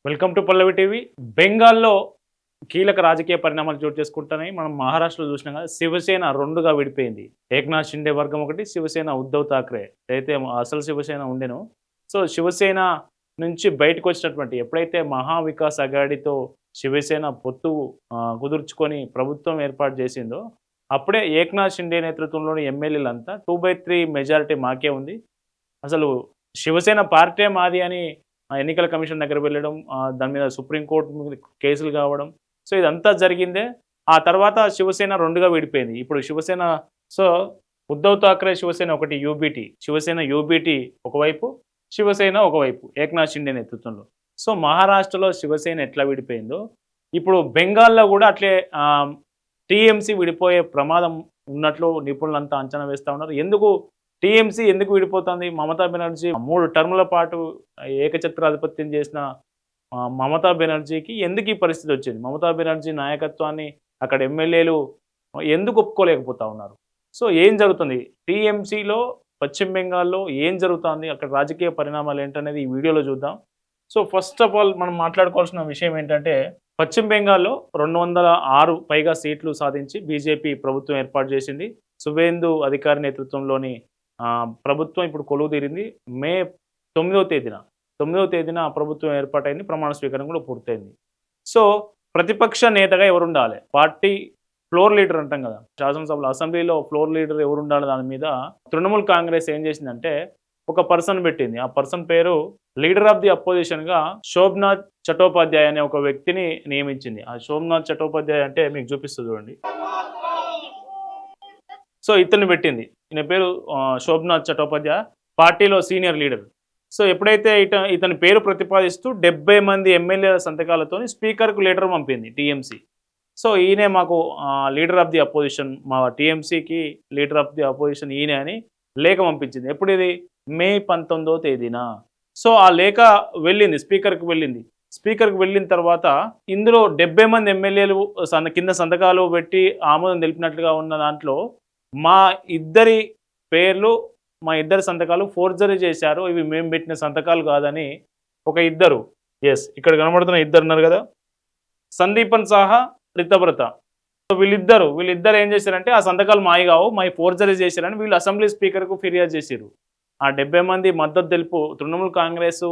Welcome to Pallavi TV. బెంగాల్లో కీలక రాజకీయ పరిణామాలు చోటు చేసుకుంటున్నాయి. మనం మహారాష్ట్రలో చూసినాం కదా, శివసేన రెండుగా విడిపోయింది. ఏక్నాథ్ షిండే వర్గం ఒకటి, శివసేన ఉద్ధవ్ ఠాక్రే అయితే అసలు శివసేన ఉండెను. సో శివసేన నుంచి బయటకు వచ్చినటువంటి ఎప్పుడైతే మహావికాస్ అఘాడీతో శివసేన పొత్తు కుదుర్చుకొని ప్రభుత్వం ఏర్పాటు చేసిందో, అప్పుడే ఏక్నాథ్ షిండే నేతృత్వంలోని ఎమ్మెల్యేలంతా 2/3 మెజారిటీ మాకే ఉంది, అసలు శివసేన పార్టీ మాది అని ఎన్నికల కమిషన్ దగ్గర వెళ్ళడం, దాని మీద సుప్రీంకోర్టు మీద కేసులు కావడం. సో ఇదంతా జరిగిందే. ఆ తర్వాత శివసేన రెండుగా విడిపోయింది. ఇప్పుడు శివసేన సో ఉద్ధవ్ ఠాక్రే శివసేన ఒకటి యూబీటీ, శివసేన యూబీటీ ఒకవైపు, శివసేన ఒకవైపు ఏక్నాథ్ షిండే నేతృత్వంలో. సో మహారాష్ట్రలో శివసేన ఎట్లా విడిపోయిందో ఇప్పుడు బెంగాల్లో కూడా అట్లే టీఎంసీ విడిపోయే ప్రమాదం ఉన్నట్లు నిపుణులంతా అంచనా వేస్తూ ఉన్నారు. టీఎంసీ ఎందుకు విడిపోతుంది? మమతా బెనర్జీ 3 టర్ముల పాటు ఏకఛత్రాధిపత్యం చేసిన మమతా బెనర్జీకి ఎందుకు ఈ పరిస్థితి వచ్చింది? మమతా బెనర్జీ నాయకత్వాన్ని అక్కడ ఎమ్మెల్యేలు ఎందుకు ఒప్పుకోలేకపోతా ఉన్నారు? సో ఏం జరుగుతుంది టీఎంసీలో, పశ్చిమ బెంగాల్లో ఏం జరుగుతుంది, అక్కడ రాజకీయ పరిణామాలు ఏంటనేది ఈ వీడియోలో చూద్దాం. సో ఫస్ట్ ఆఫ్ ఆల్ మనం మాట్లాడుకోవాల్సిన విషయం ఏంటంటే, పశ్చిమ బెంగాల్లో 206 పైగా సీట్లు సాధించి బీజేపీ ప్రభుత్వం ఏర్పాటు చేసింది. సువేందు అధికారి నేతృత్వంలోని ప్రభుత్వం ఇప్పుడు కొలువు తీరింది. మే 9వ తేదీన ప్రభుత్వం ఏర్పాటైంది. ప్రమాణ స్వీకారం కూడా పూర్తయింది. సో ప్రతిపక్ష నేతగా ఎవరు ఉండాలి? పార్టీ ఫ్లోర్ లీడర్ అంటాం కదా, శాసనసభలో అసెంబ్లీలో ఫ్లోర్ లీడర్ ఎవరు ఉండాలి? దాని మీద తృణమూల్ కాంగ్రెస్ ఏం చేసిందంటే ఒక పర్సన్ పెట్టింది. ఆ పర్సన్ పేరు leader of the అపోజిషన్గా Shobhanath Chattopadhyay అనే ఒక వ్యక్తిని నియమించింది. ఆ శోభనాథ్ చటోపాధ్యాయ అంటే మీకు చూపిస్తుంది చూడండి. సో ఇతన్ని పెట్టింది. ఈయన పేరు శోభనాథ్ చటోపాధ్యాయ, పార్టీలో సీనియర్ లీడర్. సో ఎప్పుడైతే ఇతని పేరు ప్రతిపాదిస్తూ 70 మంది ఎమ్మెల్యేల సంతకాలతో స్పీకర్కు లెటర్ పంపింది టీఎంసీ. సో ఈయనే మాకు లీడర్ ఆఫ్ ది అపోజిషన్, మా టీఎంసీకి లీడర్ ఆఫ్ ది అపోజిషన్ ఈయనే అని లేఖ పంపించింది. ఎప్పుడు ఇది? మే 19వ తేదీన. సో ఆ లేఖ వెళ్ళింది స్పీకర్కి వెళ్ళింది. స్పీకర్కి వెళ్ళిన తర్వాత ఇందులో 70 మంది ఎమ్మెల్యేలు కింద సంతకాలు పెట్టి ఆమోదం తెలిపినట్లుగా ఉన్న దాంట్లో మా ఇద్దరి పేర్లు, మా ఇద్దరి సంతకాలు ఫోర్జరీ చేశారు, ఇవి మేము పెట్టిన సంతకాలు కాదని ఒక ఇద్దరు, ఇక్కడ కనబడుతున్న ఇద్దరు ఉన్నారు కదా, సందీపన్ సాహా, రితబ్రత. సో వీళ్ళిద్దరు ఏం చేశారంటే ఆ సంతకాలు మాయి కావు, మా ఫోర్జరీ చేశారని వీళ్ళు అసెంబ్లీ స్పీకర్కు ఫిర్యాదు చేశారు. ఆ 70 మంది మద్దతు తెలుపు తృణమూల్ కాంగ్రెస్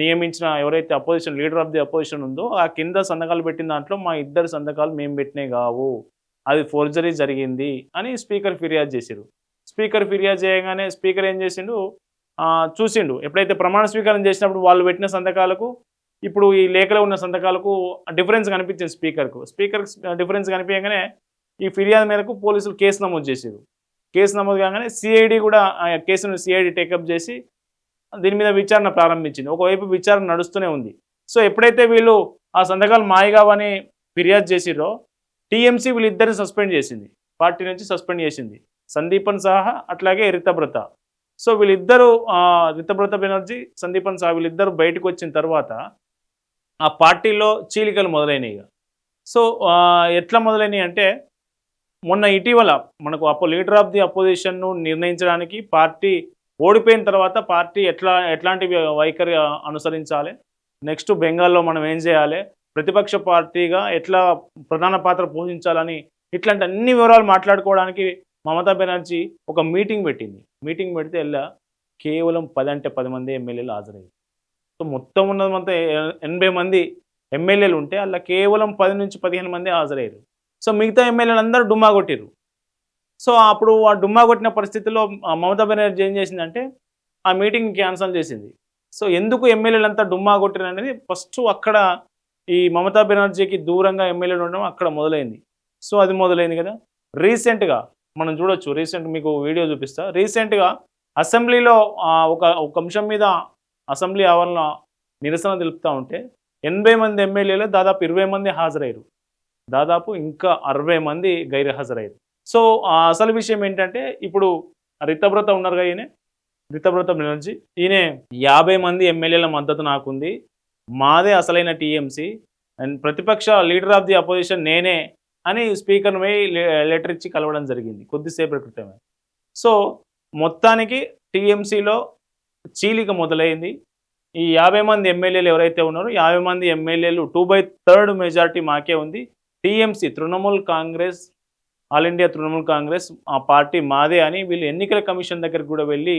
నియమించిన ఎవరైతే opposition leader of the opposition ఉందో ఆ కింద సంతకాలు పెట్టిన దాంట్లో మా ఇద్దరు సంతకాలు మేము పెట్టినవి కావు, అది ఫోర్జరీ జరిగింది అని స్పీకర్ ఫిర్యాదు చేశారు. స్పీకర్ ఫిర్యాదు చేయగానే స్పీకర్ ఏం చేసిండు, చూసిండు. ఎప్పుడైతే ప్రమాణ స్వీకారం చేసినప్పుడు వాళ్ళు పెట్టిన సంతకాలకు ఇప్పుడు ఈ లేఖలో ఉన్న సంతకాలకు డిఫరెన్స్ కనిపించింది స్పీకర్కు. డిఫరెన్స్ కనిపించగానే ఈ ఫిర్యాదు మేరకు పోలీసులు కేసు నమోదు చేశారు. కేసు నమోదు కాగానే సిఐడి కూడా ఆ కేసును టేకప్ చేసి దీని మీద విచారణ ప్రారంభించింది. ఒకవైపు విచారణ నడుస్తూనే ఉంది. సో ఎప్పుడైతే వీళ్ళు ఆ సంతకాలు మాయగావని ఫిర్యాదు చేసిరో టీఎంసీ వీళ్ళిద్దరిని సస్పెండ్ చేసింది, పార్టీ నుంచి సస్పెండ్ చేసింది, సందీపన్ సాహా అట్లాగే రితబ్రత. సో వీళ్ళిద్దరూ రితబ్రత బెనర్జీ, సందీపన్ సాహా వీళ్ళిద్దరూ బయటకు వచ్చిన తర్వాత ఆ పార్టీలో చీలికలు మొదలైనవి. సో ఎట్లా మొదలైనవి అంటే, మొన్న ఇటీవల మనకు లీడర్ ఆఫ్ ది అపోజిషన్ను నిర్ణయించడానికి పార్టీ ఓడిపోయిన తర్వాత పార్టీ ఎట్లాంటి వైఖరి అనుసరించాలి, నెక్స్ట్ బెంగాల్లో మనం ఏం చేయాలి, ప్రతిపక్ష పార్టీగా ఎట్లా ప్రధాన పాత్ర పోషించాలని ఇట్లాంటి అన్ని వివరాలు మాట్లాడుకోవడానికి మమతా బెనర్జీ ఒక మీటింగ్ పెట్టింది. మీటింగ్ పెడితే కేవలం 10 మంది ఎమ్మెల్యేలు హాజరయ్యారు. సో మొత్తం ఉన్నదంతా 80 మంది ఎమ్మెల్యేలు ఉంటే అలా కేవలం 10 నుంచి 15 మంది హాజరయ్యారు. సో మిగతా ఎమ్మెల్యేలు అందరూ డుమ్మా కొట్టిరు. సో అప్పుడు ఆ డుమ్మా కొట్టిన పరిస్థితుల్లో మమతా బెనర్జీ ఏం చేసిందంటే ఆ మీటింగ్ క్యాన్సిల్ చేసింది. సో ఎందుకు ఎమ్మెల్యేలు అంతా డుమ్మా కొట్టిరు అనేది ఫస్ట్ అక్కడ ఈ మమతా బెనర్జీకి దూరంగా ఎమ్మెల్యేలు ఉండడం అక్కడ మొదలైంది. సో అది మొదలైంది కదా. రీసెంట్గా మనం చూడొచ్చు, మీకు వీడియో చూపిస్తా. రీసెంట్గా అసెంబ్లీలో ఒక అంశం మీద అసెంబ్లీ ఆవరణ నిరసన తెలుపుతూ ఉంటే 80 మంది ఎమ్మెల్యేలు దాదాపు 20 మంది హాజరయ్యారు, దాదాపు ఇంకా 60 మంది గైర్హాజరయ్యారు. సో అసలు విషయం ఏంటంటే, ఇప్పుడు రితబ్రత ఉన్నారు కదా, రితబ్రత బెనర్జీ, ఈయన 50 మంది ఎమ్మెల్యేల మద్దతు నాకుంది, మాదే అసలైన టీఎంసీ అండ్ ప్రతిపక్ష లీడర్ ఆఫ్ ది అపోజిషన్ నేనే అని స్పీకర్ లెటర్ ఇచ్చి కలవడం జరిగింది కొద్దిసేపటి క్రితమే. సో మొత్తానికి టీఎంసీలో చీలిక మొదలైంది. ఈ 50 మంది ఎమ్మెల్యేలు ఎవరైతే ఉన్నారో 50 మంది ఎమ్మెల్యేలు 2/3 మెజారిటీ మాకే ఉంది. TMC Trinamool Congress, all India Trinamool Congress ఆ పార్టీ మాదే అని వీళ్ళు ఎన్నికల కమిషన్ దగ్గరికి కూడా వెళ్ళి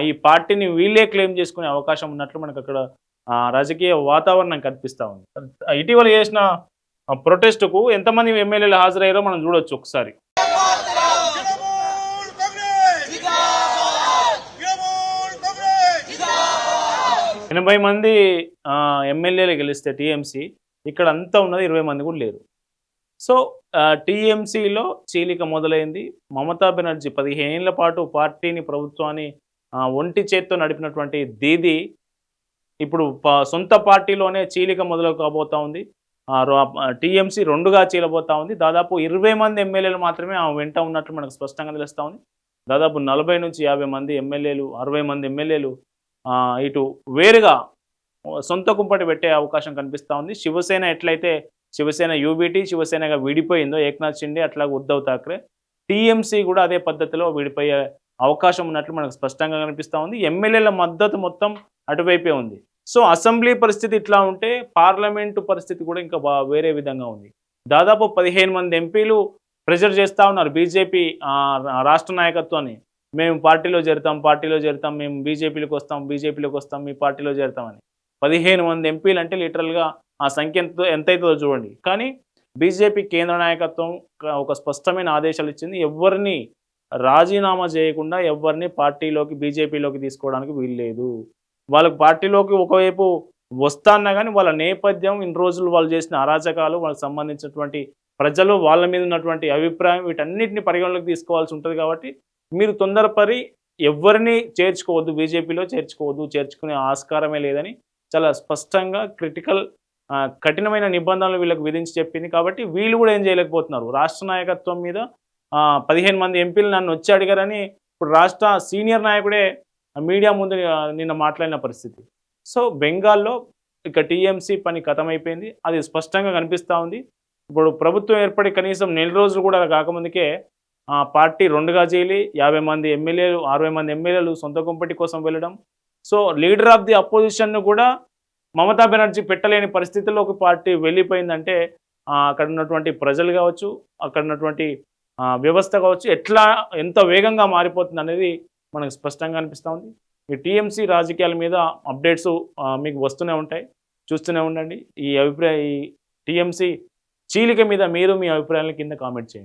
ఈ పార్టీని వీళ్ళే క్లెయిమ్ చేసుకునే అవకాశం ఉన్నట్లు మనకు అక్కడ రాజకీయ వాతావరణం కనిపిస్తూ ఉంది. ఇటీవల చేసిన ప్రొటెస్టుకు ఎంతమంది ఎమ్మెల్యేలు హాజరయ్యారో మనం చూడొచ్చు ఒకసారి. 80 మంది ఎమ్మెల్యేలు గెలిస్తే టీఎంసీ ఇక్కడ అంతా ఉన్నది 20 మంది కూడా లేరు. సో టీఎంసీలో చీలిక మొదలైంది. మమతా బెనర్జీ 15 ఏళ్ల పాటు పార్టీని ప్రభుత్వాన్ని ఒంటి చేత్తో నడిపినటువంటి దీది ఇప్పుడు సొంత పార్టీలోనే చీలిక మొదలు కాబోతా ఉంది. టీఎంసీ 2గా చీలబోతా ఉంది. దాదాపు 20 మంది ఎమ్మెల్యేలు మాత్రమే ఆమె వెంట ఉన్నట్లు మనకు స్పష్టంగా తెలుస్తూ ఉంది. దాదాపు 40 నుంచి 50 మంది ఎమ్మెల్యేలు, 60 మంది ఎమ్మెల్యేలు ఇటు వేరుగా సొంత కుంపటి పెట్టే అవకాశం కనిపిస్తూ ఉంది. శివసేన ఎట్లయితే శివసేన యూబీటీ శివసేనగా విడిపోయిందో ఏక్నాథ్ షిండే, అట్లాగే ఉద్ధవ్ ఠాక్రే, టీఎంసీ కూడా అదే పద్ధతిలో విడిపోయే అవకాశం ఉన్నట్లు మనకు స్పష్టంగా కనిపిస్తూ ఉంది. ఎమ్మెల్యేల మద్దతు మొత్తం అటువైపే ఉంది. సో అసెంబ్లీ పరిస్థితి ఇట్లా ఉంటే పార్లమెంటు పరిస్థితి కూడా ఇంకా వేరే విధంగా ఉంది. దాదాపు 15 మంది ఎంపీలు ప్రెజర్ చేస్తూ ఉన్నారు బీజేపీ రాష్ట్ర నాయకత్వాన్ని. మేము పార్టీలో చేరుతాం, మేము బీజేపీలోకి వస్తాం, మీ పార్టీలో చేరుతామని. 15 మంది ఎంపీలు అంటే లిటరల్గా ఆ సంఖ్య ఎంతైతుందో చూడండి. కానీ బీజేపీ కేంద్ర నాయకత్వం ఒక స్పష్టమైన ఆదేశాలు ఇచ్చింది. ఎవరిని రాజీనామా చేయకుండా ఎవరిని పార్టీలోకి బీజేపీలోకి తీసుకోవడానికి వీల్లేదు. వాళ్ళకి పార్టీలోకి ఒకవైపు వస్తాన్నా కానీ వాళ్ళ నేపథ్యం, ఇన్ని రోజులు వాళ్ళు చేసిన అరాచకాలు, వాళ్ళకి సంబంధించినటువంటి ప్రజలు వాళ్ళ మీద ఉన్నటువంటి అభిప్రాయం, వీటన్నిటిని పరిగణలోకి తీసుకోవాల్సి ఉంటుంది. కాబట్టి మీరు తొందరపడి ఎవరిని చేర్చుకోవద్దు, బీజేపీలో చేర్చుకునే ఆస్కారమే లేదని చాలా స్పష్టంగా కఠినమైన నిబంధనలు వీళ్ళకు విధించి చెప్పింది. కాబట్టి వీళ్ళు కూడా ఏం చేయలేకపోతున్నారు. రాష్ట్ర నాయకత్వం మీద 15 మంది ఎంపీలు నన్ను వచ్చి అడిగారని ఇప్పుడు రాష్ట్ర సీనియర్ నాయకుడే మీడియా ముందు నిన్న మాట్లాడిన పరిస్థితి. సో బెంగాల్లో ఇక టీఎంసీ పని ఖతమైపోయింది. అది స్పష్టంగా కనిపిస్తూ ఉంది. ఇప్పుడు ప్రభుత్వం ఏర్పడి కనీసం నెల రోజులు కూడా కాకముందుకే పార్టీ 2గా చేయాలి. 50 మంది ఎమ్మెల్యేలు, 60 మంది ఎమ్మెల్యేలు సొంత కుంపటి కోసం వెళ్ళడం. సో లీడర్ ఆఫ్ ది అపోజిషన్ను కూడా మమతా బెనర్జీ పెట్టలేని పరిస్థితుల్లోకి పార్టీ వెళ్ళిపోయిందంటే అక్కడ ఉన్నటువంటి ప్రజలు కావచ్చు, అక్కడ ఉన్నటువంటి వ్యవస్థ కావచ్చు, ఎంత వేగంగా మారిపోతుంది అనేది మనకు స్పష్టంగా అనిపిస్తూ ఉంది. ఈ టీఎంసీ రాజకీయాల మీద అప్డేట్స్ మీకు వస్తూనే ఉంటాయి, చూస్తూనే ఉండండి. ఈ టీఎంసీ చీలిక మీద మీరు మీ అభిప్రాయాల కింద కామెంట్ చేయండి.